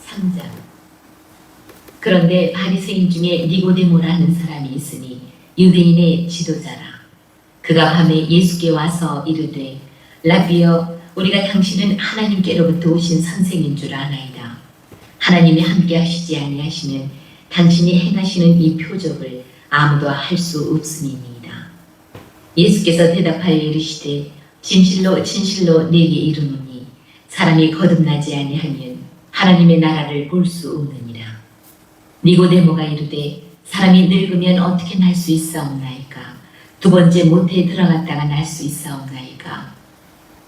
3장. 그런데 바리새인 중에 니고데모라는 사람이 있으니 유대인의 지도자라. 그가 밤에 예수께 와서 이르되 라비여, 우리가 당신은 하나님께로부터 오신 선생인 줄 아나이다. 하나님이 함께 하시지 아니하시면 당신이 행하시는 이 표적을 아무도 할 수 없음이니이다. 예수께서 대답하여 이르시되 진실로 진실로 네게 이르노니 사람이 거듭나지 아니하면 하나님의 나라를 볼 수 없느니라. 니고데모가 이르되 사람이 늙으면 어떻게 날 수 있사옵나이까? 두 번째 모태에 들어갔다가 날 수 있사옵나이까?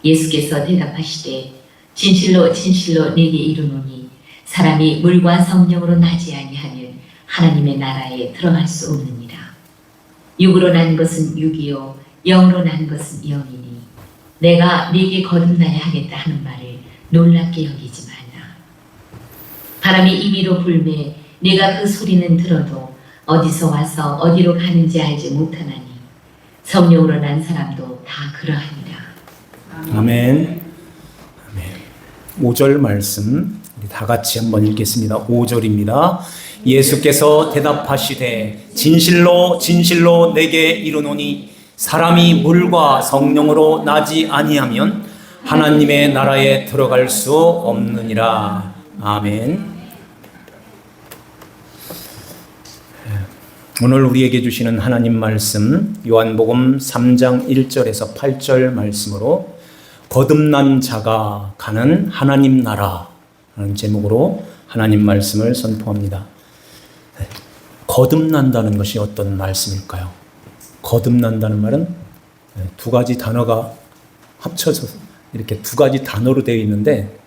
예수께서 대답하시되 진실로 진실로 네게 이르노니 사람이 물과 성령으로 나지 아니하면 하나님의 나라에 들어갈 수 없느니라. 육으로 난 것은 육이요 영으로 난 것은 영이니 내가 네게 거듭나야 하겠다 하는 말을 놀랍게 여기지 말라. 바람이 임의로 불매 네가 그 소리는 들어도 어디서 와서 어디로 가는지 알지 못하나니 성령으로 난 사람도 다 그러하니라. 아멘. 아멘. 5절 말씀 우리 다 같이 한번 읽겠습니다. 5절입니다. 예수께서 대답하시되 진실로 진실로 내게 이르노니 사람이 물과 성령으로 나지 아니하면 하나님의 나라에 들어갈 수 없느니라. 아멘. 오늘 우리에게 주시는 하나님 말씀 요한복음 3장 1절에서 8절 말씀으로 거듭난 자가 가는 하나님 나라라는 제목으로 하나님 말씀을 선포합니다. 거듭난다는 것이 어떤 말씀일까요? 거듭난다는 말은 두 가지 단어가 합쳐서 이렇게 두 가지 단어로 되어 있는데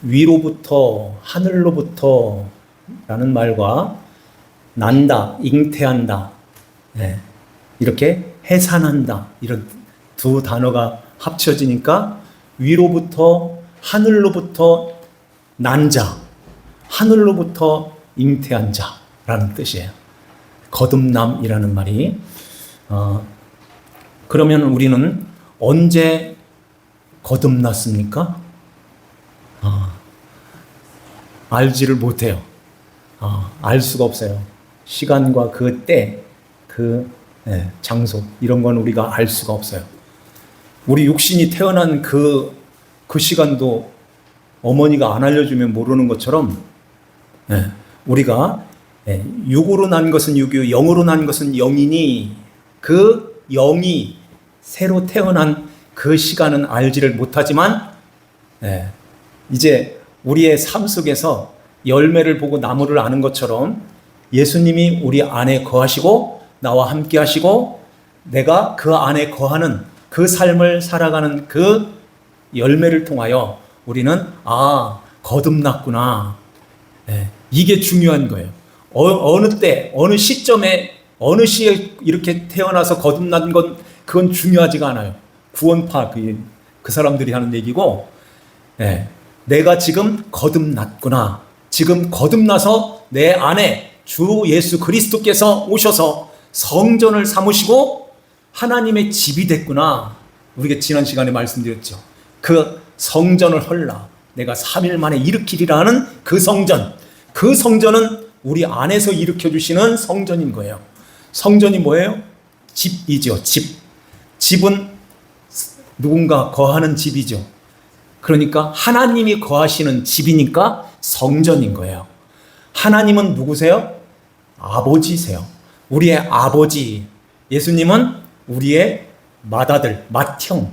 위로부터 하늘로부터 라는 말과 난다, 잉태한다, 이렇게 해산한다 이런 두 단어가 합쳐지니까 위로부터 하늘로부터 난 자, 하늘로부터 잉태한 자라는 뜻이에요. 거듭남이라는 말이. 그러면 우리는 언제 거듭났습니까? 알지를 못해요. 알 수가 없어요. 시간과 그 때, 그 장소 이런 건 우리가 알 수가 없어요. 우리 육신이 태어난 그 시간도 어머니가 안 알려주면 모르는 것처럼 우리가 육으로 난 것은 육이요 영으로 난 것은 영이니 그 영이 새로 태어난 그 시간은 알지를 못하지만 이제 우리의 삶 속에서 열매를 보고 나무를 아는 것처럼 예수님이 우리 안에 거하시고 나와 함께 하시고 내가 그 안에 거하는 그 삶을 살아가는 그 열매를 통하여 우리는 거듭났구나. 이게 중요한 거예요. 어느 때, 어느 시점에, 어느 시에 이렇게 태어나서 거듭난 건 그건 중요하지가 않아요. 구원파 그 사람들이 하는 얘기고 내가 지금 거듭났구나. 지금 거듭나서 내 안에 주 예수 그리스도께서 오셔서 성전을 삼으시고 하나님의 집이 됐구나. 우리가 지난 시간에 말씀드렸죠. 그 성전을 헐라 내가 3일 만에 일으키리라 하는 그 성전은 우리 안에서 일으켜주시는 성전인 거예요. 성전이 뭐예요? 집이죠. 집은 누군가 거하는 집이죠. 그러니까 하나님이 거하시는 집이니까 성전인 거예요. 하나님은 누구세요? 아버지세요. 우리의 아버지. 예수님은 우리의 맏아들, 맏형.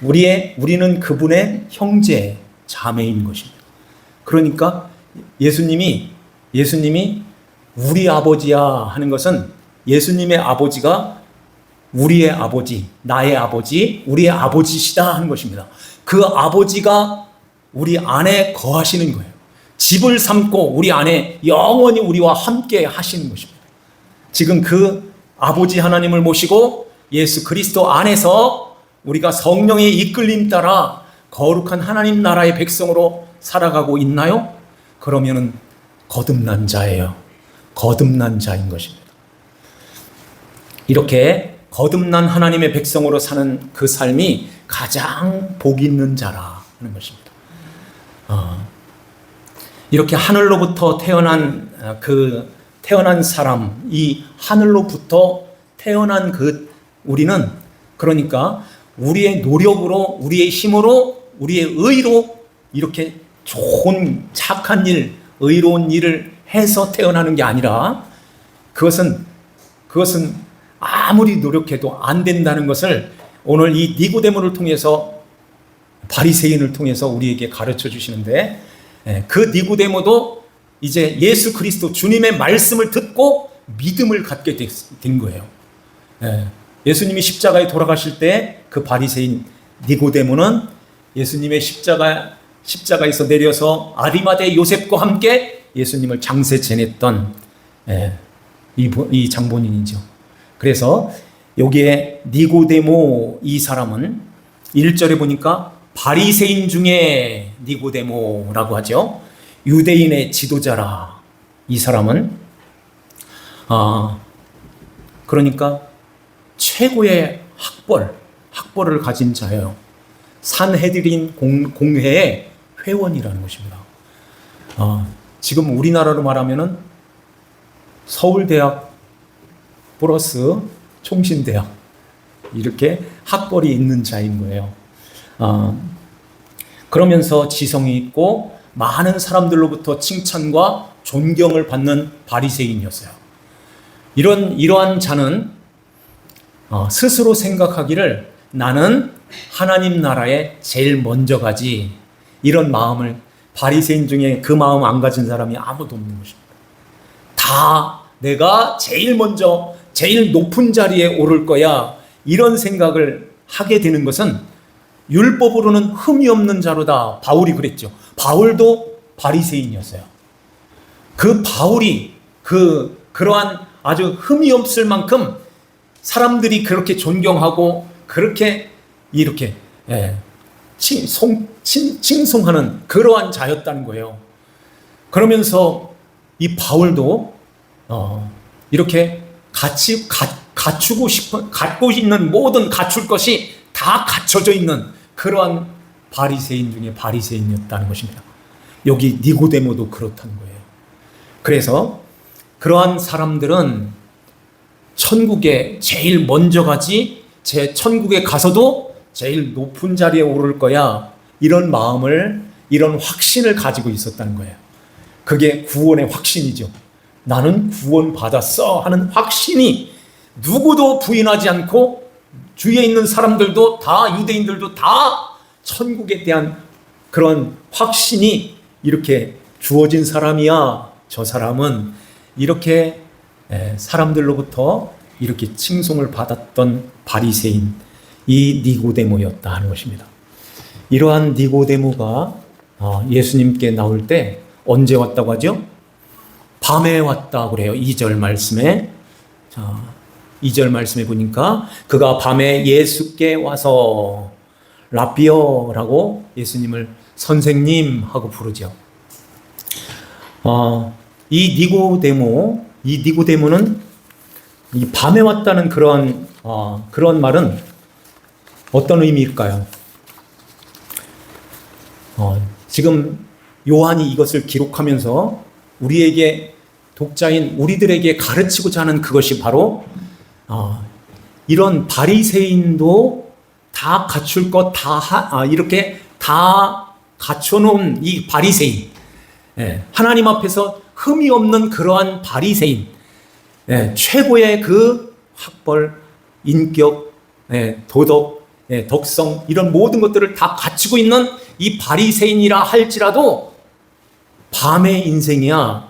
우리는 그분의 형제, 자매인 것입니다. 그러니까 예수님이 우리 아버지야 하는 것은 예수님의 아버지가 우리의 아버지, 나의 아버지, 우리의 아버지시다 하는 것입니다. 그 아버지가 우리 안에 거하시는 거예요. 집을 삼고 우리 안에 영원히 우리와 함께 하시는 것입니다. 지금 그 아버지 하나님을 모시고 예수 그리스도 안에서 우리가 성령의 이끌림 따라 거룩한 하나님 나라의 백성으로 살아가고 있나요? 그러면은 거듭난 자예요. 거듭난 자인 것입니다. 이렇게 거듭난 하나님의 백성으로 사는 그 삶이 가장 복 있는 자라 하는 것입니다. 이렇게 하늘로부터 태어난 태어난 사람, 이 하늘로부터 태어난 우리는 그러니까 우리의 노력으로, 우리의 힘으로, 우리의 의로 이렇게 좋은 착한 일, 의로운 일을 해서 태어나는 게 아니라 그것은 아무리 노력해도 안 된다는 것을 오늘 이 니고데모를 통해서, 바리새인을 통해서 우리에게 가르쳐 주시는데, 그 니고데모도 이제 예수 그리스도 주님의 말씀을 듣고 믿음을 갖게 된 거예요. 예수님이 십자가에 돌아가실 때 그 바리새인 니고데모는 예수님의 십자가에서 내려서 아리마대 요셉과 함께 예수님을 장세 지냈던 이 장본인이죠. 그래서 여기에 니고데모 이 사람은 1절에 보니까 바리새인 중에 니고데모라고 하죠. 유대인의 지도자라. 이 사람은 그러니까 최고의 학벌을 가진 자예요. 산헤드린 공회의 회원이라는 것입니다. 지금 우리나라로 말하면은 서울대학 플러스 총신대학 이렇게 학벌이 있는 자인 거예요. 그러면서 지성이 있고 많은 사람들로부터 칭찬과 존경을 받는 바리새인이었어요. 이러한 자는 스스로 생각하기를 나는 하나님 나라에 제일 먼저 가지, 이런 마음을, 바리새인 중에 그 마음 안 가진 사람이 아무도 없는 것입니다. 다 내가 제일 먼저 제일 높은 자리에 오를 거야, 이런 생각을 하게 되는 것은 율법으로는 흠이 없는 자로다. 바울이 그랬죠. 바울도 바리새인이었어요. 그 바울이 그러한 아주 흠이 없을 만큼 사람들이 그렇게 존경하고 그렇게 이렇게 칭송하는 그러한 자였다는 거예요. 그러면서 이 바울도 이렇게 갖고 있는 모든 갖출 것이 다 갖춰져 있는 그러한 바리새인 중에 바리새인이었다는 것입니다. 여기 니고데모도 그렇다는 거예요. 그래서 그러한 사람들은 천국에 제일 먼저 가지, 천국에 가서도 제일 높은 자리에 오를 거야, 이런 마음을, 이런 확신을 가지고 있었다는 거예요. 그게 구원의 확신이죠. 나는 구원 받았어 하는 확신이 누구도 부인하지 않고, 주위에 있는 사람들도 다, 유대인들도 다 천국에 대한 그런 확신이 이렇게 주어진 사람이야. 저 사람은 이렇게 사람들로부터 이렇게 칭송을 받았던 바리새인, 이 니고데모였다 하는 것입니다. 이러한 니고데모가 예수님께 나올 때 언제 왔다고 하죠? 밤에 왔다 그래요. 2절 말씀에. 자, 2절 말씀에 보니까 그가 밤에 예수께 와서 라비어라고 예수님을 선생님 하고 부르죠. 이 니고데모는 이 밤에 왔다는 그런 말은 어떤 의미일까요? 지금 요한이 이것을 기록하면서 우리에게, 독자인 우리들에게 가르치고자 하는 그것이 바로 이런 바리새인도 다 갖출 것 이렇게 다 갖춰놓은 이 바리새인, 하나님 앞에서 흠이 없는 그러한 바리새인, 최고의 그 학벌, 인격, 도덕, 덕성, 이런 모든 것들을 다 갖추고 있는 이 바리새인이라 할지라도 밤의 인생이야,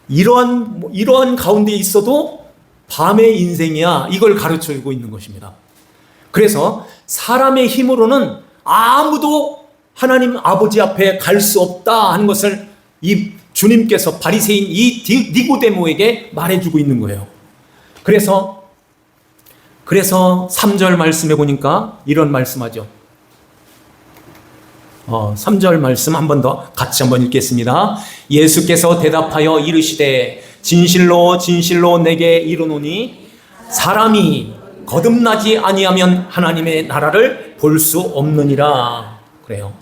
이러한 가운데 있어도 밤의 인생이야, 이걸 가르쳐주고 있는 것입니다. 그래서 사람의 힘으로는 아무도 하나님 아버지 앞에 갈 수 없다 하는 것을 이 주님께서 바리새인 이 니고데모에게 말해주고 있는 거예요. 그래서 3절 말씀에 보니까 이런 말씀하죠. 3절 말씀 한 번 더 같이 한번 읽겠습니다. 예수께서 대답하여 이르시되 진실로 진실로 내게 이르노니 사람이 거듭나지 아니하면 하나님의 나라를 볼 수 없느니라. 그래요.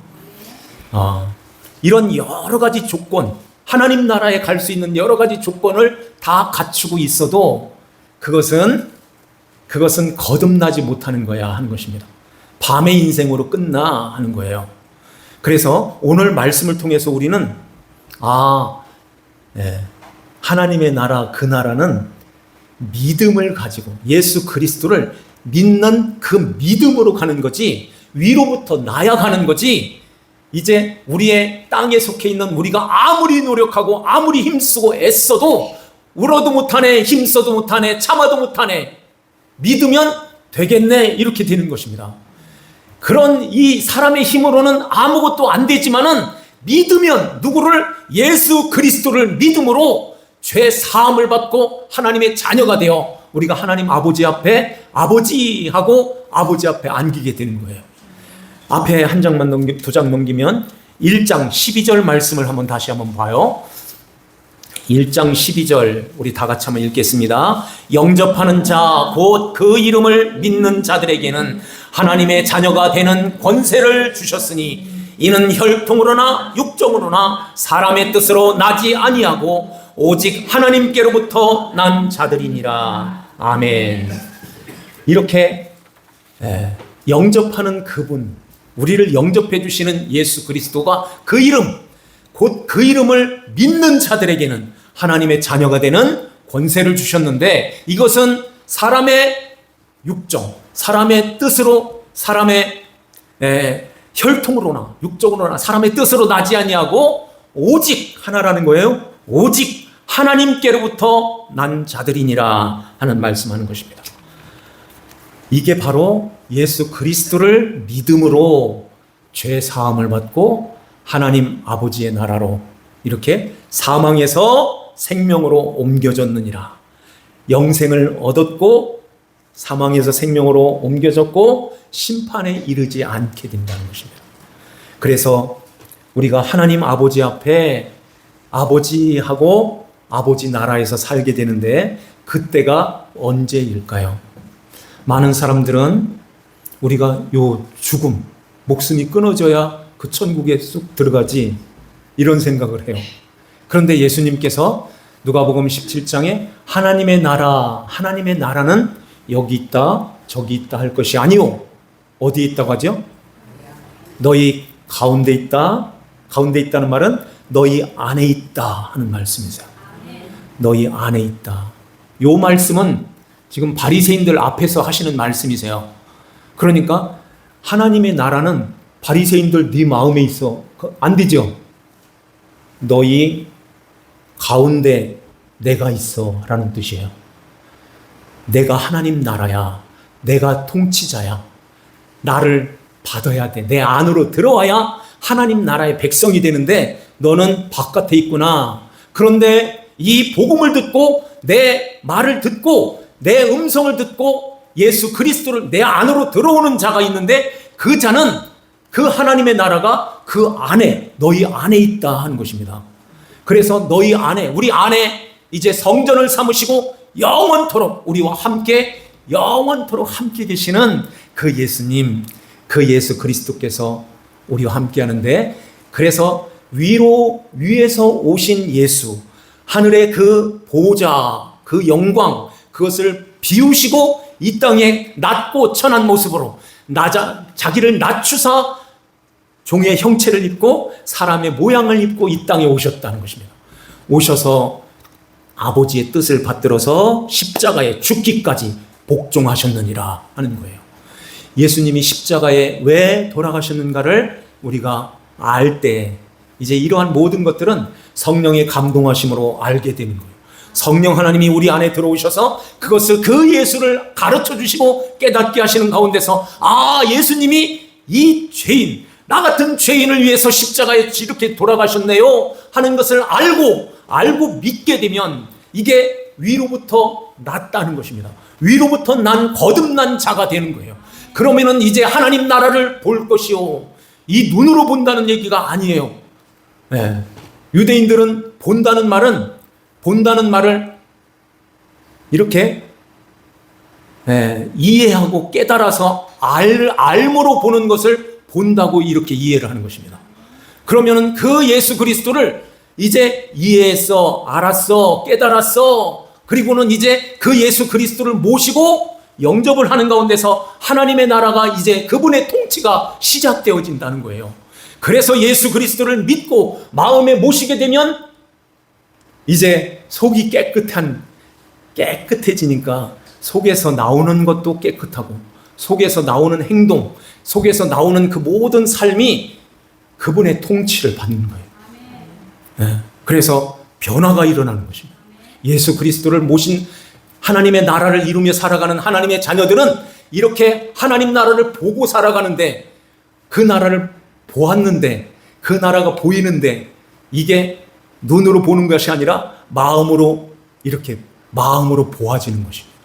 이런 여러 가지 조건, 하나님 나라에 갈 수 있는 여러 가지 조건을 다 갖추고 있어도 그것은 거듭나지 못하는 거야 하는 것입니다. 밤의 인생으로 끝나 하는 거예요. 그래서 오늘 말씀을 통해서 우리는 하나님의 나라, 그 나라는 믿음을 가지고 예수 그리스도를 믿는 그 믿음으로 가는 거지, 위로부터 나아가는 거지, 이제 우리의 땅에 속해 있는 우리가 아무리 노력하고 아무리 힘쓰고 애써도 울어도 못하네, 힘써도 못하네, 참아도 못하네, 믿으면 되겠네, 이렇게 되는 것입니다. 그런 이 사람의 힘으로는 아무것도 안 되지만은 믿으면, 누구를? 예수 그리스도를 믿음으로 죄 사함을 받고 하나님의 자녀가 되어 우리가 하나님 아버지 앞에 아버지하고 아버지 앞에 안기게 되는 거예요. 앞에 한 장만 두 장 넘기면 1장 12절 말씀을 다시 한번 봐요. 1장 12절 우리 다 같이 한번 읽겠습니다. 영접하는 자 곧 그 이름을 믿는 자들에게는 하나님의 자녀가 되는 권세를 주셨으니 이는 혈통으로나 육정으로나 사람의 뜻으로 나지 아니하고 오직 하나님께로부터 난 자들이니라. 아멘. 이렇게 영접하는 그분, 우리를 영접해 주시는 예수 그리스도가 그 이름, 곧 그 이름을 믿는 자들에게는 하나님의 자녀가 되는 권세를 주셨는데, 이것은 사람의 육정, 사람의 뜻으로, 사람의 혈통으로나 육정으로나 사람의 뜻으로 나지 아니하고 오직 하나라는 거예요. 오직 하나님께로부터 난 자들이니라 하는 말씀하는 것입니다. 이게 바로 예수 그리스도를 믿음으로 죄 사함을 받고 하나님 아버지의 나라로 이렇게 사망에서 생명으로 옮겨졌느니라. 영생을 얻었고 사망에서 생명으로 옮겨졌고 심판에 이르지 않게 된다는 것입니다. 그래서 우리가 하나님 아버지 앞에 아버지하고 아버지 나라에서 살게 되는데, 그때가 언제일까요? 많은 사람들은 우리가 요 죽음, 목숨이 끊어져야 그 천국에 쑥 들어가지, 이런 생각을 해요. 그런데 예수님께서 누가복음 17장에 하나님의 나라는 여기 있다 저기 있다 할 것이 아니오. 어디에 있다고 하죠? 너희 가운데 있다. 가운데 있다는 말은 너희 안에 있다 하는 말씀이세요. 너희 안에 있다. 요 말씀은 지금 바리새인들 앞에서 하시는 말씀이세요. 그러니까 하나님의 나라는 바리새인들 네 마음에 있어. 안 되죠. 너희 가운데 내가 있어 라는 뜻이에요. 내가 하나님 나라야. 내가 통치자야. 나를 받아야 돼. 내 안으로 들어와야 하나님 나라의 백성이 되는데 너는 바깥에 있구나. 그런데 이 복음을 듣고 내 말을 듣고 내 음성을 듣고 예수 그리스도를 내 안으로 들어오는 자가 있는데, 그 자는 그 하나님의 나라가 그 안에, 너희 안에 있다 하는 것입니다. 그래서 너희 안에, 우리 안에 이제 성전을 삼으시고 영원토록 우리와 함께, 영원토록 함께 계시는 그 예수님, 그 예수 그리스도께서 우리와 함께 하는데, 그래서 위에서 오신 예수, 하늘의 그 보좌, 그 영광, 그것을 비우시고 이 땅에 낮고 천한 모습으로 자기를 낮추사 종의 형체를 입고 사람의 모양을 입고 이 땅에 오셨다는 것입니다. 오셔서 아버지의 뜻을 받들어서 십자가에 죽기까지 복종하셨느니라 하는 거예요. 예수님이 십자가에 왜 돌아가셨는가를 우리가 알 때 이제 이러한 모든 것들은 성령의 감동하심으로 알게 되는 거예요. 성령 하나님이 우리 안에 들어오셔서 그것을, 그 예수를 가르쳐 주시고 깨닫게 하시는 가운데서, 예수님이 이 죄인, 나 같은 죄인을 위해서 십자가에 이렇게 돌아가셨네요 하는 것을 알고 믿게 되면 이게 위로부터 났다는 것입니다. 위로부터 난 거듭난 자가 되는 거예요. 그러면은 이제 하나님 나라를 볼 것이요. 이 눈으로 본다는 얘기가 아니에요. 네. 유대인들은 본다는 말을 이렇게 이해하고 깨달아서 알므로 보는 것을 본다고 이렇게 이해를 하는 것입니다. 그러면은 그 예수 그리스도를 이제 이해했어, 알았어, 깨달았어. 그리고는 이제 그 예수 그리스도를 모시고 영접을 하는 가운데서 하나님의 나라가 이제 그분의 통치가 시작되어진다는 거예요. 그래서 예수 그리스도를 믿고 마음에 모시게 되면 이제 속이 깨끗해지니까 속에서 나오는 것도 깨끗하고 속에서 나오는 행동, 속에서 나오는 그 모든 삶이 그분의 통치를 받는 거예요. 그래서 변화가 일어나는 것입니다. 예수 그리스도를 모신 하나님의 나라를 이루며 살아가는 하나님의 자녀들은 이렇게 하나님 나라를 보고 살아가는데, 그 나라를 보았는데, 그 나라가 보이는데, 이게 눈으로 보는 것이 아니라 마음으로 보아지는 것입니다.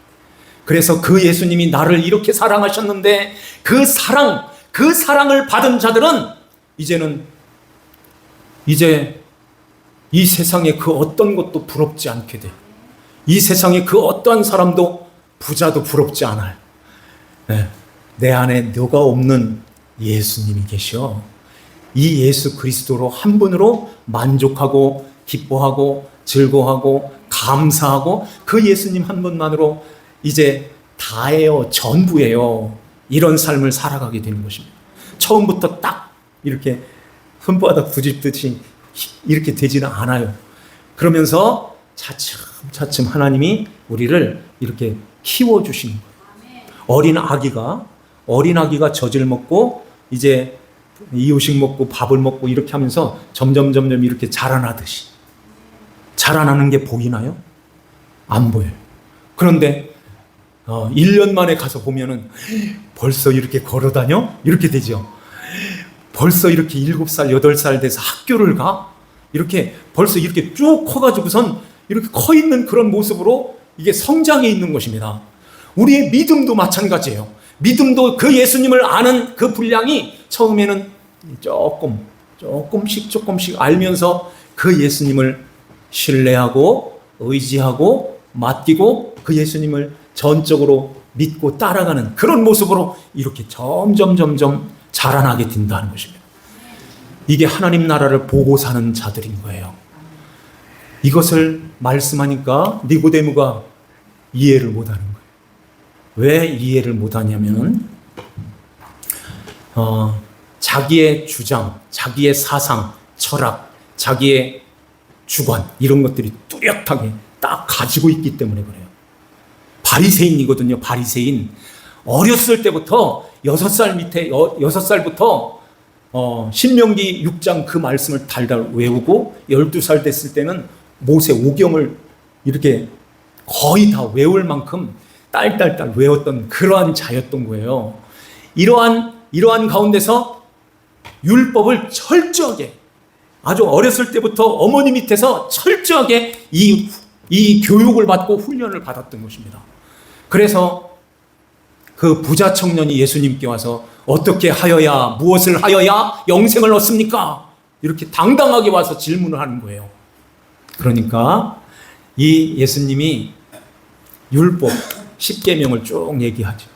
그래서 그 예수님이 나를 이렇게 사랑하셨는데 그 사랑을 받은 자들은 이제 이 세상에 그 어떤 것도 부럽지 않게 돼. 이 세상에 그 어떠한 사람도 부자도 부럽지 않아요. 내 안에 너가 없는 예수님이 계셔. 이 예수 그리스도로 한 분으로 만족하고 기뻐하고 즐거워하고 감사하고 그 예수님 한 분만으로 이제 다예요, 전부예요. 이런 삶을 살아가게 되는 것입니다. 처음부터 딱 이렇게 손바닥 뒤집듯이 이렇게 되지는 않아요. 그러면서 차츰차츰 하나님이 우리를 이렇게 키워주시는 거예요. 어린 아기가 젖을 먹고 이제 이유식 먹고 밥을 먹고 이렇게 하면서 점점 이렇게 자라나듯이. 자라나는 게 보이나요? 안 보여요. 그런데 1년 만에 가서 보면은 벌써 이렇게 걸어다녀? 이렇게 되죠. 벌써 이렇게 7살, 8살 돼서 학교를 가? 이렇게 벌써 이렇게 쭉 커가지고선 이렇게 커 있는 그런 모습으로 이게 성장해 있는 것입니다. 우리의 믿음도 마찬가지예요. 믿음도 그 예수님을 아는 그 분량이 처음에는 조금씩 알면서 그 예수님을 신뢰하고 의지하고 맡기고 그 예수님을 전적으로 믿고 따라가는 그런 모습으로 이렇게 점점 자라나게 된다는 것입니다. 이게 하나님 나라를 보고 사는 자들인 거예요. 이것을 말씀하니까 니고데모가 이해를 못하는 거예요. 왜 이해를 못하냐면 자기의 주장, 자기의 사상, 철학, 자기의 주관 이런 것들이 뚜렷하게 딱 가지고 있기 때문에 그래요. 바리새인이거든요. 바리새인. 어렸을 때부터 6살부터 신명기 6장 그 말씀을 달달 외우고 12살 됐을 때는 모세 오경을 이렇게 거의 다 외울 만큼 딸딸 외웠던 그러한 자였던 거예요. 이러한 가운데서 율법을 철저하게 아주 어렸을 때부터 어머니 밑에서 철저하게 이 교육을 받고 훈련을 받았던 것입니다. 그래서 그 부자 청년이 예수님께 와서 어떻게 하여야, 무엇을 하여야 영생을 얻습니까? 이렇게 당당하게 와서 질문을 하는 거예요. 그러니까 이 예수님이 율법 10계명을 쭉 얘기하죠.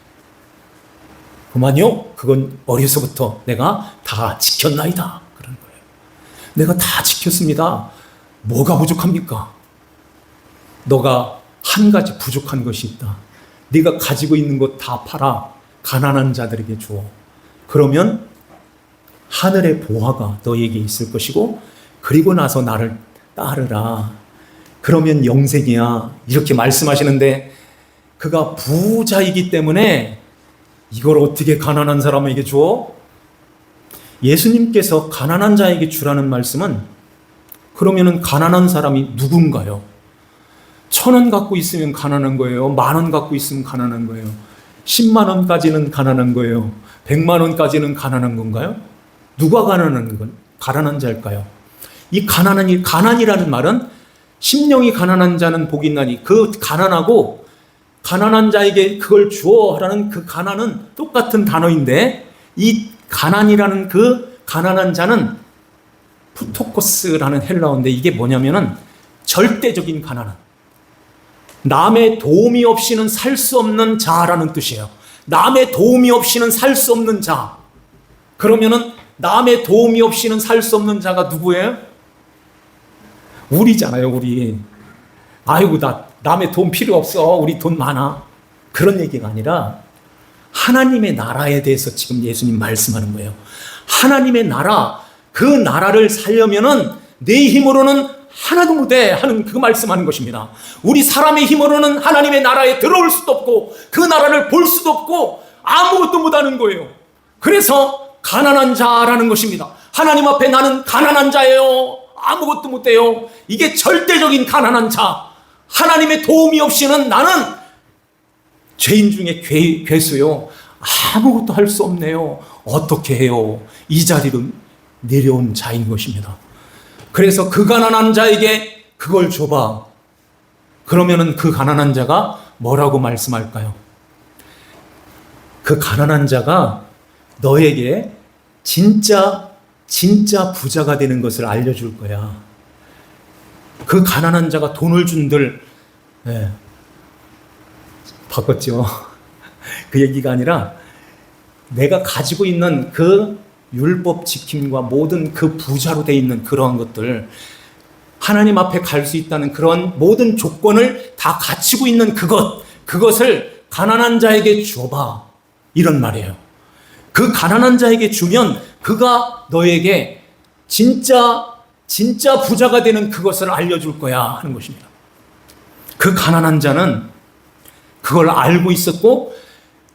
그만요? 그건 어려서부터 내가 다 지켰나이다. 그런 거예요. 내가 다 지켰습니다. 뭐가 부족합니까? 너가 한 가지 부족한 것이 있다. 네가 가지고 있는 것 다 팔아 가난한 자들에게 주어. 그러면 하늘의 보화가 너에게 있을 것이고 그리고 나서 나를 따르라. 그러면 영생이야. 이렇게 말씀하시는데 그가 부자이기 때문에 이걸 어떻게 가난한 사람에게 주어? 예수님께서 가난한 자에게 주라는 말씀은 그러면은 가난한 사람이 누군가요? 1,000원 갖고 있으면 가난한 거예요. 10,000원 갖고 있으면 가난한 거예요. 10만 원까지는 가난한 거예요. 100만 원까지는 가난한 건가요? 누가 가난한 자일까요? 이 가난이라는 말은 심령이 가난한 자는 복이 있나니 그 가난하고 가난한 자에게 그걸 주어 하라는 그 가난은 똑같은 단어인데 이 가난이라는 그 가난한 자는 푸토코스라는 헬라어인데 이게 뭐냐면은 절대적인 가난은 남의 도움이 없이는 살 수 없는 자라는 뜻이에요. 남의 도움이 없이는 살 수 없는 자. 그러면은 남의 도움이 없이는 살 수 없는 자가 누구예요? 우리잖아요, 우리. 아이고, 남의 돈 필요 없어. 우리 돈 많아. 그런 얘기가 아니라 하나님의 나라에 대해서 지금 예수님 말씀하는 거예요. 하나님의 나라, 그 나라를 살려면은 내 힘으로는 하나도 못해 하는 그 말씀하는 것입니다. 우리 사람의 힘으로는 하나님의 나라에 들어올 수도 없고 그 나라를 볼 수도 없고 아무것도 못하는 거예요. 그래서 가난한 자라는 것입니다. 하나님 앞에 나는 가난한 자예요. 아무것도 못해요. 이게 절대적인 가난한 자. 하나님의 도움이 없이는 나는 죄인 중에 괴수요. 아무것도 할 수 없네요. 어떻게 해요? 이 자리로 내려온 자인 것입니다. 그래서 그 가난한 자에게 그걸 줘봐. 그러면은 그 가난한 자가 뭐라고 말씀할까요? 그 가난한 자가 너에게 진짜 부자가 되는 것을 알려줄 거야. 그 가난한 자가 돈을 준들, 바꿨죠. 그 얘기가 아니라 내가 가지고 있는 그 율법 지킴과 모든 그 부자로 돼 있는 그러한 것들, 하나님 앞에 갈 수 있다는 그런 모든 조건을 다 갖추고 있는 그것을 가난한 자에게 줘봐. 이런 말이에요. 그 가난한 자에게 주면 그가 너에게 진짜 부자가 되는 그것을 알려줄 거야 하는 것입니다. 그 가난한 자는 그걸 알고 있었고,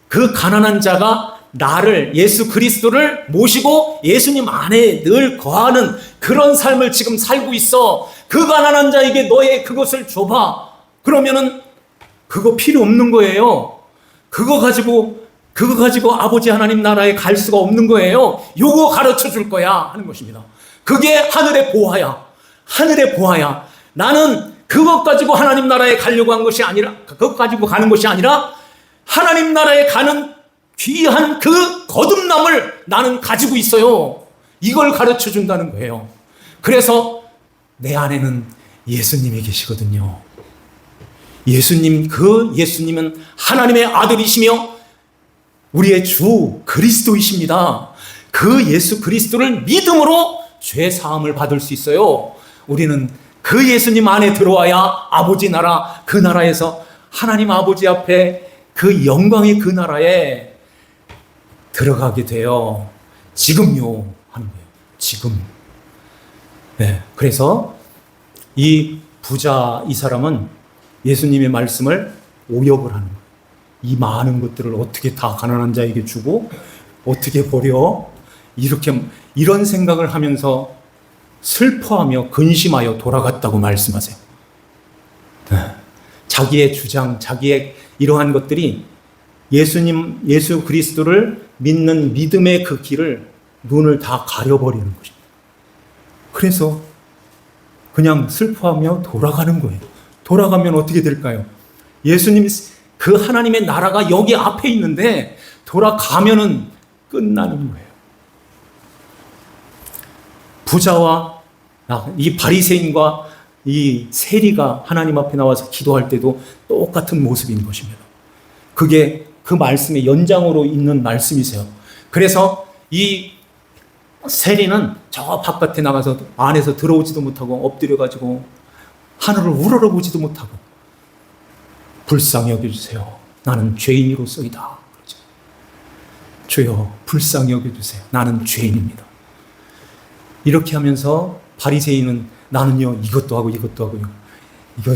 그 가난한 자가 나를, 예수 그리스도를 모시고 예수님 안에 늘 거하는 그런 삶을 지금 살고 있어. 그 가난한 자에게 너의 그것을 줘봐. 그러면은 그거 필요 없는 거예요. 그거 가지고 아버지 하나님 나라에 갈 수가 없는 거예요. 요거 가르쳐 줄 거야 하는 것입니다. 그게 하늘의 보화야. 하늘의 보화야. 나는 그것 가지고 하나님 나라에 가려고 한 것이 아니라, 그것 가지고 가는 것이 아니라 하나님 나라에 가는 귀한 그 거듭남을 나는 가지고 있어요. 이걸 가르쳐 준다는 거예요. 그래서 내 안에는 예수님이 계시거든요. 예수님은 하나님의 아들이시며 우리의 주 그리스도이십니다. 그 예수 그리스도를 믿음으로 죄 사함을 받을 수 있어요. 우리는 그 예수님 안에 들어와야 아버지 나라, 그 나라에서 하나님 아버지 앞에 그 영광의 그 나라에 들어가게 돼요. 지금요 하는 거예요. 지금. 그래서 이 부자, 이 사람은 예수님의 말씀을 오역을 하는 거예요. 이 많은 것들을 어떻게 다 가난한 자에게 주고 어떻게 버려? 이런 생각을 하면서 슬퍼하며 근심하여 돌아갔다고 말씀하세요. 자기의 주장, 자기의 이러한 것들이 예수 그리스도를 믿는 믿음의 그 길을 눈을 다 가려버리는 것입니다. 그래서 그냥 슬퍼하며 돌아가는 거예요. 돌아가면 어떻게 될까요? 예수님, 그 하나님의 나라가 여기 앞에 있는데 돌아가면은 끝나는 거예요. 부자와 이 바리새인과 이 세리가 하나님 앞에 나와서 기도할 때도 똑같은 모습인 것입니다. 그게 그 말씀의 연장으로 있는 말씀이세요. 그래서 이 세리는 저 바깥에 나가서 안에서 들어오지도 못하고 엎드려가지고 하늘을 우러러보지도 못하고 불쌍히 여겨주세요. 나는 죄인이로소이다. 주여 불쌍히 여겨주세요. 나는 죄인입니다. 이렇게 하면서 바리새인은 나는요 이것도 하고 이것도 하고요.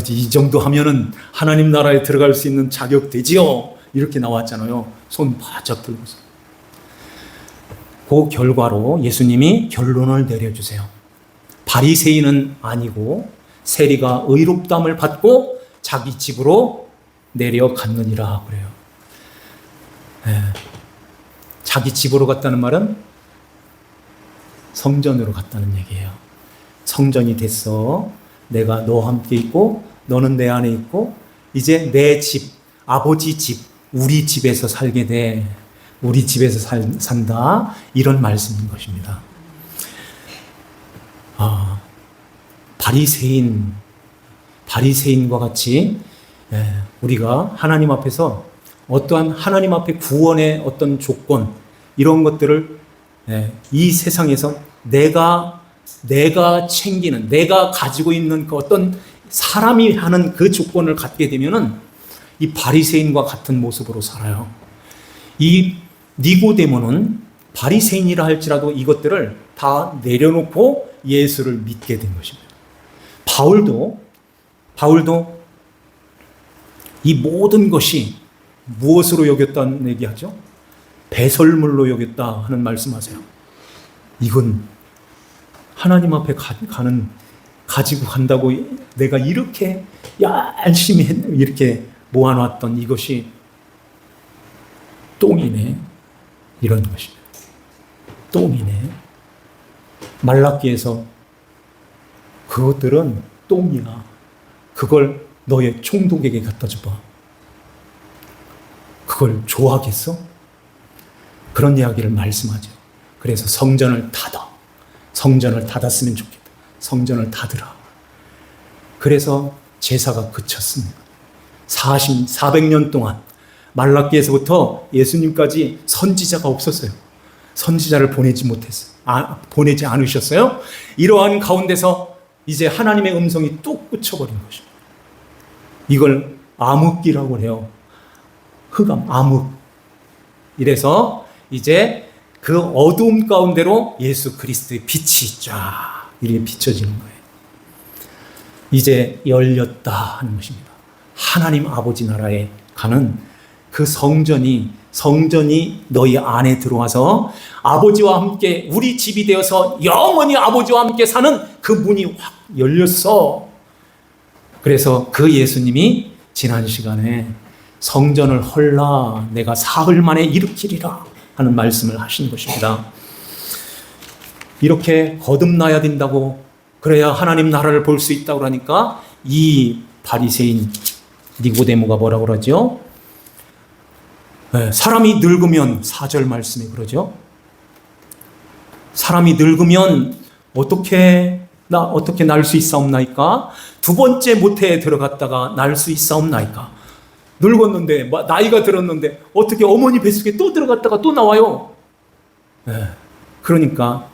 이 정도 하면은 하나님 나라에 들어갈 수 있는 자격 되지요. 이렇게 나왔잖아요. 손 바짝 들고서. 그 결과로 예수님이 결론을 내려주세요. 바리새인은 아니고 세리가 의롭다함을 받고 자기 집으로 내려갔느니라 그래요. 자기 집으로 갔다는 말은 성전으로 갔다는 얘기예요. 성전이 됐어. 내가 너와 함께 있고 너는 내 안에 있고 이제 내 집, 아버지 집, 우리 집에서 살게 돼. 우리 집에서 산다. 이런 말씀인 것입니다. 바리새인과 같이 우리가 하나님 앞에서 어떠한 하나님 앞에 구원의 어떤 조건 이런 것들을 이 세상에서 내가 챙기는 내가 가지고 있는 그 어떤 사람이 하는 그 조건을 갖게 되면은 이 바리새인과 같은 모습으로 살아요. 이 니고데모는 바리새인이라 할지라도 이것들을 다 내려놓고 예수를 믿게 된 것입니다. 바울도 이 모든 것이 무엇으로 여겼다는 얘기하죠? 배설물로 여겼다 하는 말씀하세요. 이건 하나님 앞에 가지고 간다고 내가 이렇게 열심히 이렇게 모아놨던 이것이 똥이네. 이런 것입니다. 똥이네. 말라기에서 그것들은 똥이야. 그걸 너의 총독에게 갖다 줘봐. 그걸 좋아하겠어? 그런 이야기를 말씀하죠. 그래서 성전을 닫아. 성전을 닫았으면 좋겠다. 성전을 닫으라. 그래서 제사가 그쳤습니다. 400년 동안 말라기에서부터 예수님까지 선지자가 없었어요. 선지자를 보내지 않으셨어요. 이러한 가운데서 이제 하나님의 음성이 뚝 끊쳐버린 것입니다. 이걸 암흑기라고 해요. 흑암, 암흑. 이래서 이제 그 어두움 가운데로 예수 그리스도의 빛이 쫙 이렇게 비춰지는 거예요. 이제 열렸다 하는 것입니다. 하나님 아버지 나라에 가는 그 성전이 너희 안에 들어와서 아버지와 함께 우리 집이 되어서 영원히 아버지와 함께 사는 그 문이 확 열렸어. 그래서 그 예수님이 지난 시간에 성전을 헐라 내가 사흘 만에 일으키리라 하는 말씀을 하신 것입니다. 이렇게 거듭나야 된다고 그래야 하나님 나라를 볼 수 있다고 하니까 이 바리새인 니고데모가 뭐라고 그러죠? 사람이 늙으면 4절 말씀에 그러죠. 사람이 늙으면 어떻게 날 수 있사옵나이까? 두 번째 모태에 들어갔다가 날 수 있사옵나이까? 늙었는데 나이가 들었는데 어떻게 어머니 뱃속에 또 들어갔다가 또 나와요? 그러니까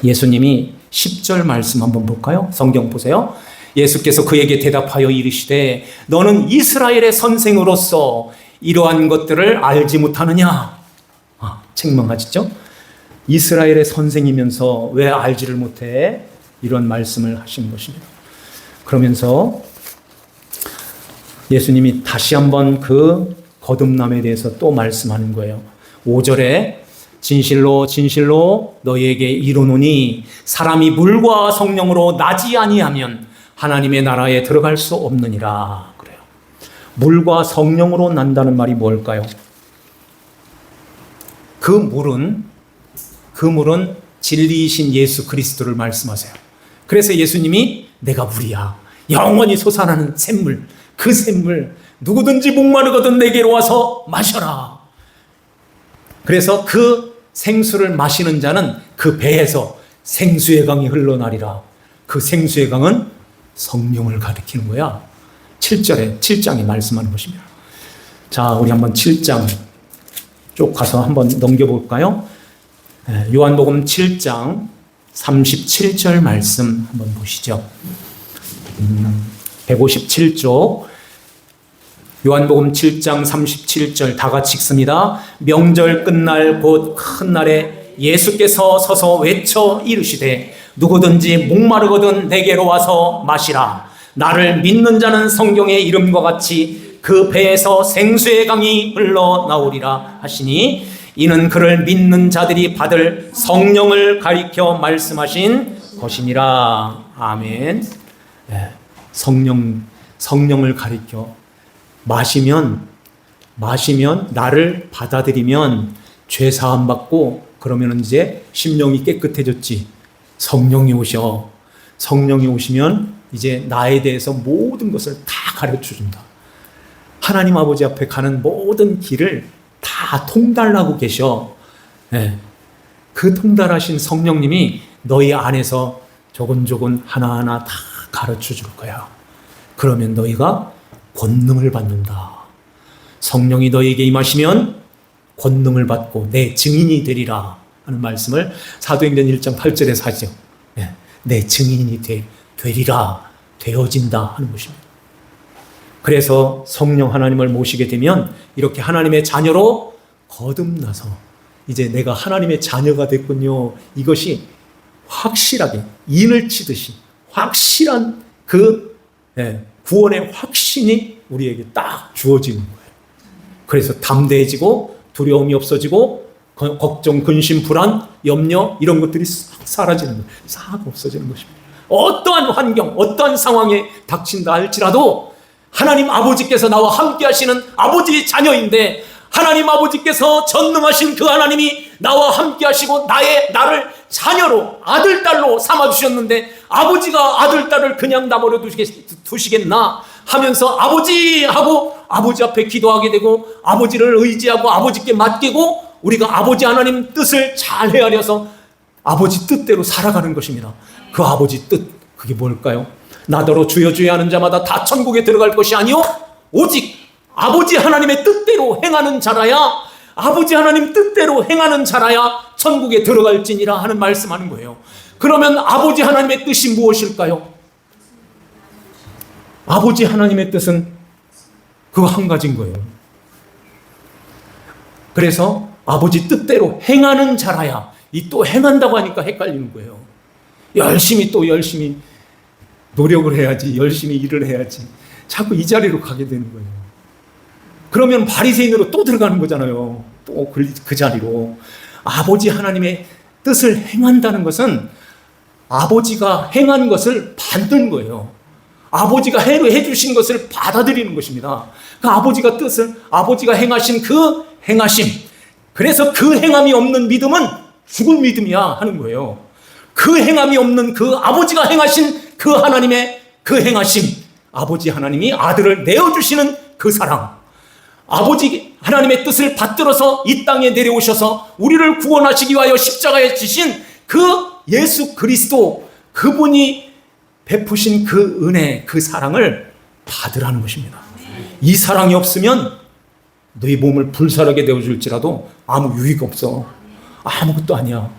예수님이 10절 말씀 한번 볼까요? 성경 보세요. 예수께서 그에게 대답하여 이르시되 너는 이스라엘의 선생으로서 이러한 것들을 알지 못하느냐? 책망하시죠? 이스라엘의 선생이면서 왜 알지를 못해? 이런 말씀을 하시는 것입니다. 그러면서 예수님이 다시 한번 그 거듭남에 대해서 또 말씀하는 거예요. 5절에 진실로 진실로 너희에게 이르노니 사람이 물과 성령으로 나지 아니하면 하나님의 나라에 들어갈 수 없느니라 그래요. 물과 성령으로 난다는 말이 뭘까요? 그 물은 진리이신 예수 그리스도를 말씀하세요. 그래서 예수님이 내가 물이야. 영원히 솟아나는 샘물. 그 샘물 누구든지 목마르거든 내게로 와서 마셔라. 그래서 그 생수를 마시는 자는 그 배에서 생수의 강이 흘러나리라. 그 생수의 강은 성령을 가리키는 거야. 7장이 말씀하는 것입니다. 자, 우리 한번 7장 쭉 가서 한번 넘겨볼까요? 요한복음 7장 37절 말씀 한번 보시죠. 157쪽 요한복음 7장 37절 다 같이 읽습니다. 명절 끝날 곧 큰 날에 예수께서 서서 외쳐 이르시되 누구든지 목마르거든 내게로 와서 마시라. 나를 믿는 자는 성경의 이름과 같이 그 배에서 생수의 강이 흘러나오리라 하시니 이는 그를 믿는 자들이 받을 성령을 가리켜 말씀하신 것이니라. 아멘. 성령을 가리켜 마시면 나를 받아들이면 죄 사함 받고 그러면 이제 심령이 깨끗해졌지. 성령이 오시면 이제 나에 대해서 모든 것을 다 가르쳐 준다. 하나님 아버지 앞에 가는 모든 길을 다 통달하고 계셔. 그 통달하신 성령님이 너희 안에서 조근조근 하나하나 다 가르쳐 줄 거야. 그러면 너희가 권능을 받는다. 성령이 너에게 임하시면 권능을 받고 내 증인이 되리라 하는 말씀을 사도행전 1장 8절에서 하죠. 내 증인이 되리라, 되어진다 하는 것입니다. 그래서 성령 하나님을 모시게 되면 이렇게 하나님의 자녀로 거듭나서 이제 내가 하나님의 자녀가 됐군요. 이것이 확실하게 인을 치듯이 확실한 그 구원의 확신이 우리에게 딱 주어지는 거예요. 그래서 담대해지고 두려움이 없어지고 걱정, 근심, 불안, 염려 이런 것들이 싹 사라지는 거예요. 싹 없어지는 것입니다. 어떠한 환경, 어떠한 상황에 닥친다 할지라도 하나님 아버지께서 나와 함께 하시는 아버지의 자녀인데 하나님 아버지께서 전능하신 그 하나님이 나와 함께 하시고 나를 자녀로 아들, 딸로 삼아주셨는데 아버지가 아들, 딸을 그냥 나버려 두시겠나 하면서 아버지하고 아버지 앞에 기도하게 되고 아버지를 의지하고 아버지께 맡기고 우리가 아버지 하나님 뜻을 잘 헤아려서 아버지 뜻대로 살아가는 것입니다. 그 아버지 뜻, 그게 뭘까요? 나더러 주여 주여 하는 자마다 다 천국에 들어갈 것이 아니요 오직 아버지 하나님의 뜻대로 행하는 자라야, 아버지 하나님 뜻대로 행하는 자라야 천국에 들어갈지니라 하는 말씀하는 거예요. 그러면 아버지 하나님의 뜻이 무엇일까요? 아버지 하나님의 뜻은 그거 한 가지인 거예요. 그래서 아버지 뜻대로 행하는 자라야, 이 또 행한다고 하니까 헷갈리는 거예요. 열심히 노력을 해야지, 열심히 일을 해야지. 자꾸 이 자리로 가게 되는 거예요. 그러면 바리새인으로 또 들어가는 거잖아요. 또 그 자리로. 아버지 하나님의 뜻을 행한다는 것은 아버지가 행한 것을 받는 거예요. 아버지가 해주신 것을 받아들이는 것입니다. 그 아버지가 행하신 그 행하심. 그래서 그 행함이 없는 믿음은 죽은 믿음이야 하는 거예요. 그 행함이 없는 그 아버지가 행하신 그 하나님의 그 행하심. 아버지 하나님이 아들을 내어주시는 그 사랑. 아버지 하나님의 뜻을 받들어서 이 땅에 내려오셔서 우리를 구원하시기 위하여 십자가에 지신 그 예수 그리스도, 그분이 베푸신 그 은혜, 그 사랑을 받으라는 것입니다. 이 사랑이 없으면 너희 몸을 불살하게 되어줄지라도 아무 유익 없어. 아무것도 아니야.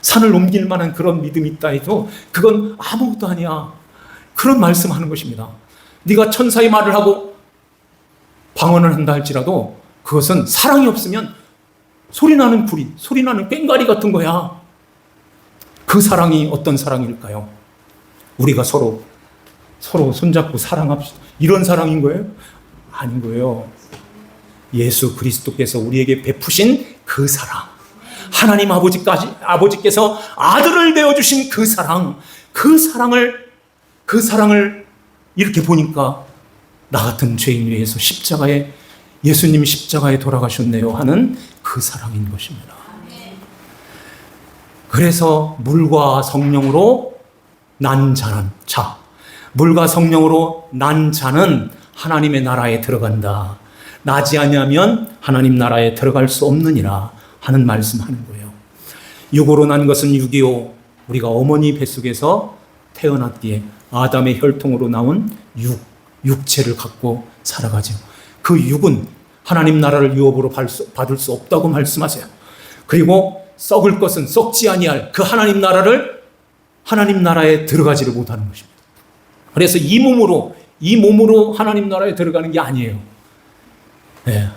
산을 옮길 만한 그런 믿음이 있다 해도 그건 아무것도 아니야. 그런 말씀하는 것입니다. 네가 천사의 말을 하고 방언을 한다 할지라도 그것은 사랑이 없으면 소리나는 구리, 소리나는 꽹과리 같은 거야. 그 사랑이 어떤 사랑일까요? 우리가 서로 손잡고 사랑합시다. 이런 사랑인 거예요? 아닌 거예요. 예수 그리스도께서 우리에게 베푸신 그 사랑, 하나님 아버지께서 아들을 내어주신 그 사랑을 이렇게 보니까 나 같은 죄인 위해서 예수님이 십자가에 돌아가셨네요 하는 그 사랑인 것입니다. 그래서 물과 성령으로 난 자, 물과 성령으로 난 자는 하나님의 나라에 들어간다. 나지 아니하면 하나님 나라에 들어갈 수 없느니라 하는 말씀하는 거예요. 육으로 난 것은 육이요, 우리가 어머니 뱃속에서 태어났기에 아담의 혈통으로 나온 육체를 갖고 살아가죠. 그 육은 하나님 나라를 유업으로 받을 수 없다고 말씀하세요. 그리고 썩을 것은 썩지 아니할 그 하나님 나라에 들어가지를 못하는 것입니다. 그래서 이 몸으로 하나님 나라에 들어가는 게 아니에요. 네.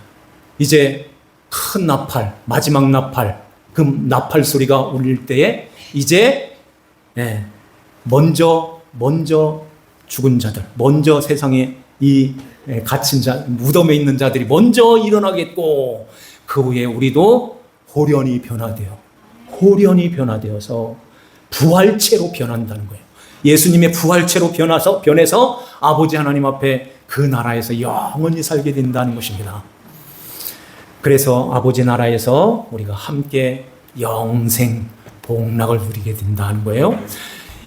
이제 큰 나팔, 마지막 나팔, 그 나팔 소리가 울릴 때에 이제 먼저 죽은 자들, 먼저 세상에 이 갇힌 무덤에 있는 자들이 먼저 일어나겠고, 그 후에 우리도 호련히 변화되어서 부활체로 변한다는 거예요. 예수님의 부활체로 변해서 아버지 하나님 앞에 그 나라에서 영원히 살게 된다는 것입니다. 그래서 아버지 나라에서 우리가 함께 영생 복락을 누리게 된다는 거예요.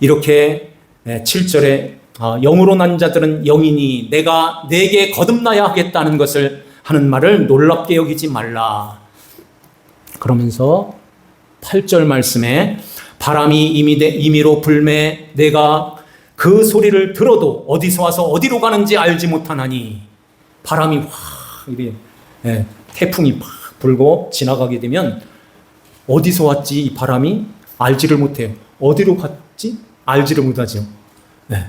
이렇게 7절에 영으로 난 자들은 영이니 내가 내게 거듭나야 하겠다는 것을 하는 말을 놀랍게 여기지 말라. 그러면서 8절 말씀에 바람이 임의로 불매 내가 그 소리를 들어도 어디서 와서 어디로 가는지 알지 못하나니, 바람이 확 이렇게 태풍이 팍 불고 지나가게 되면 어디서 왔지 이 바람이 알지를 못해요. 어디로 갔지 알지를 못하죠.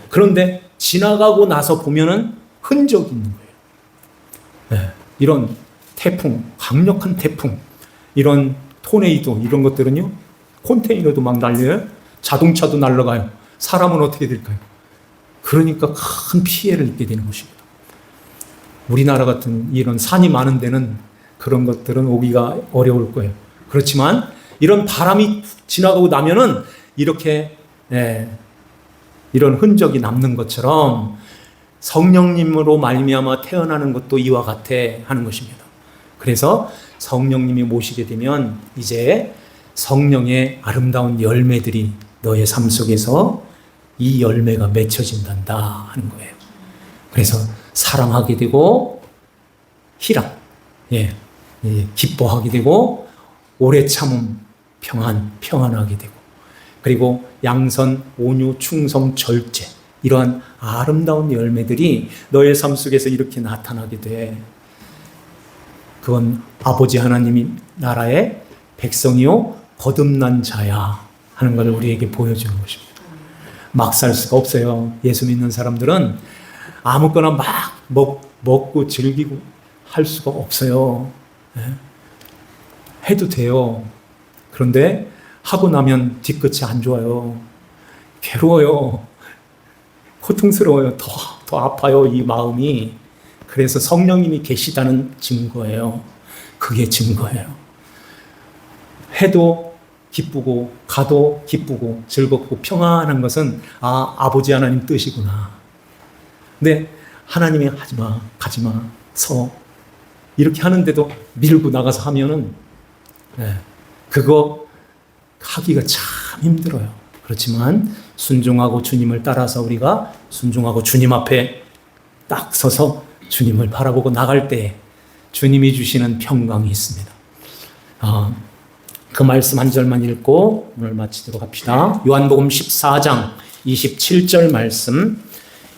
그런데 지나가고 나서 보면은 흔적이 있는 거예요. 이런 태풍, 강력한 태풍, 이런 토네이도 이런 것들은요, 컨테이너도 막 날려요. 자동차도 날아가요. 사람은 어떻게 될까요? 그러니까 큰 피해를 입게 되는 것입니다. 우리나라 같은 이런 산이 많은 데는 그런 것들은 오기가 어려울 거예요. 그렇지만 이런 바람이 지나가고 나면은 이렇게 이런 흔적이 남는 것처럼 성령님으로 말미암아 태어나는 것도 이와 같아 하는 것입니다. 그래서 성령님이 모시게 되면 이제 성령의 아름다운 열매들이 너의 삶 속에서 이 열매가 맺혀진단다 하는 거예요. 그래서 사랑하게 되고 희락, 기뻐하게 되고 오래 참음, 평안하게 되고 그리고 양선, 온유, 충성, 절제 이러한 아름다운 열매들이 너의 삶 속에서 이렇게 나타나게 돼. 그건 아버지 하나님이 나라의 백성이요 거듭난 자야 하는 걸 우리에게 보여주는 것입니다. 막 살 수가 없어요. 예수 믿는 사람들은 아무거나 막 먹고 즐기고 할 수가 없어요. 해도 돼요. 그런데 하고 나면 뒤끝이 안 좋아요. 괴로워요. 고통스러워요. 더 아파요. 이 마음이. 그래서 성령님이 계시다는 증거예요. 그게 증거예요. 해도 기쁘고 가도 기쁘고 즐겁고 평안한 것은 아버지 하나님 뜻이구나. 근데 하나님이 하지마, 가지마, 서 이렇게 하는데도 밀고 나가서 하면은 그거 하기가 참 힘들어요. 그렇지만 순종하고 주님을 따라서 우리가 순종하고 주님 앞에 딱 서서 주님을 바라보고 나갈 때 주님이 주시는 평강이 있습니다. 그 말씀 한 절만 읽고 오늘 마치도록 합시다. 요한복음 14장 27절 말씀,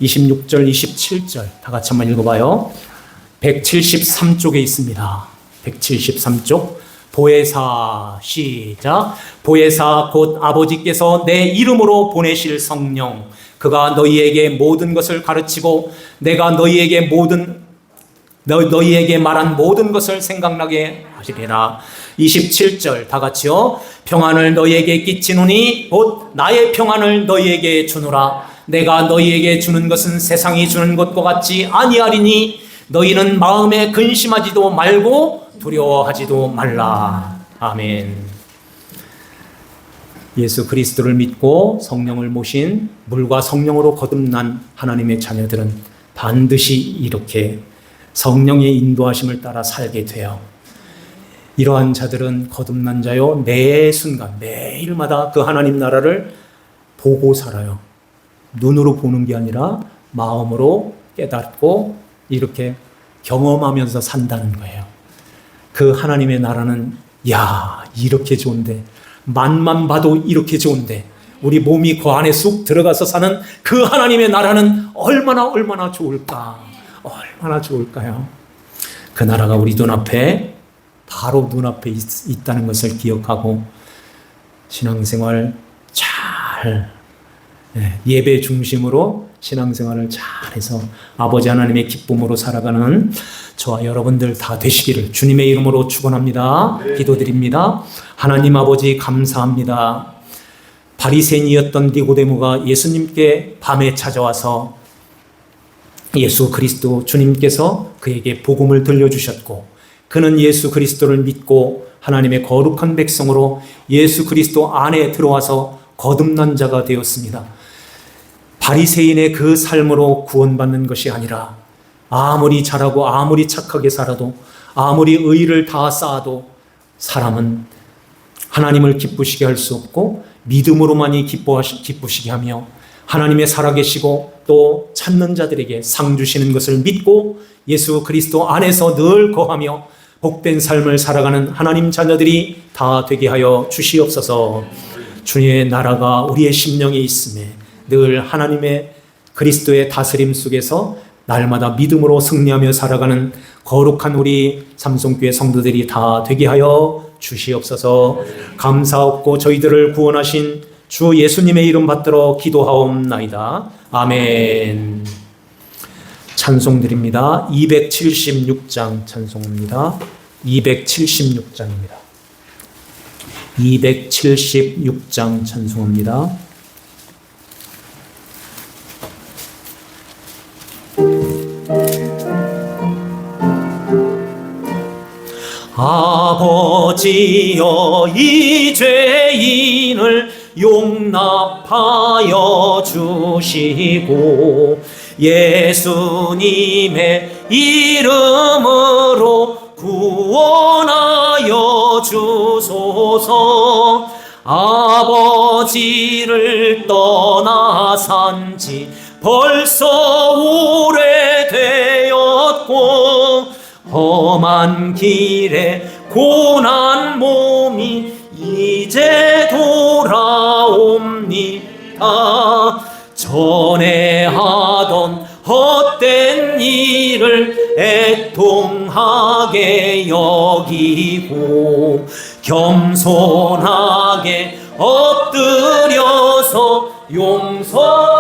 26절, 27절 다 같이 한번 읽어봐요. 173쪽에 있습니다. 173쪽. 보혜사, 시작. 보혜사 곧 아버지께서 내 이름으로 보내실 성령, 그가 너희에게 모든 것을 가르치고 내가 너희에게 말한 모든 것을 생각나게 하시리라. 27절 다 같이요. 평안을 너희에게 끼치노니 곧 나의 평안을 너희에게 주노라. 내가 너희에게 주는 것은 세상이 주는 것과 같지 아니하리니 너희는 마음에 근심하지도 말고 두려워하지도 말라. 아멘. 예수 그리스도를 믿고 성령을 모신 물과 성령으로 거듭난 하나님의 자녀들은 반드시 이렇게 성령의 인도하심을 따라 살게 돼요. 이러한 자들은 거듭난 자요, 매 순간 매일마다 그 하나님 나라를 보고 살아요. 눈으로 보는 게 아니라 마음으로 깨닫고 이렇게 경험하면서 산다는 거예요. 그 하나님의 나라는 이렇게 좋은데, 맛만 봐도 이렇게 좋은데 우리 몸이 그 안에 쑥 들어가서 사는 그 하나님의 나라는 얼마나 좋을까, 얼마나 좋을까요? 그 나라가 우리 눈앞에, 바로 눈앞에 있다는 것을 기억하고 신앙생활 잘, 예배 중심으로 신앙생활을 잘해서 아버지 하나님의 기쁨으로 살아가는 저와 여러분들 다 되시기를 주님의 이름으로 축원합니다. 기도드립니다. 하나님 아버지 감사합니다. 바리새인이었던 니고데모가 예수님께 밤에 찾아와서 예수 그리스도 주님께서 그에게 복음을 들려주셨고 그는 예수 그리스도를 믿고 하나님의 거룩한 백성으로 예수 그리스도 안에 들어와서 거듭난 자가 되었습니다. 바리새인의 그 삶으로 구원받는 것이 아니라 아무리 잘하고 아무리 착하게 살아도 아무리 의를 다 쌓아도 사람은 하나님을 기쁘시게 할 수 없고 믿음으로만이 기쁘시게 하며 하나님의 살아계시고 또 찾는 자들에게 상 주시는 것을 믿고 예수 그리스도 안에서 늘 거하며 복된 삶을 살아가는 하나님 자녀들이 다 되게 하여 주시옵소서. 주님의 나라가 우리의 심령에 있음에 늘 하나님의 그리스도의 다스림 속에서 날마다 믿음으로 승리하며 살아가는 거룩한 우리 삼성교회 성도들이 다 되게 하여 주시옵소서. 감사없고 저희들을 구원하신 주 예수님의 이름 받들어 기도하옵나이다. 아멘. 찬송드립니다. 276장 찬송입니다. 276장입니다. 276장 찬송합니다. 아버지여 이 죄인을 용납하여 주시고 예수님의 이름으로 구원하여 주소서. 아버지를 떠나 산지 벌써 오래되었고 험한 길에 고난 몸이 이제 돌아옵니다. 전에 하던 헛된 일을 애통하게 여기고 겸손하게 엎드려서 용서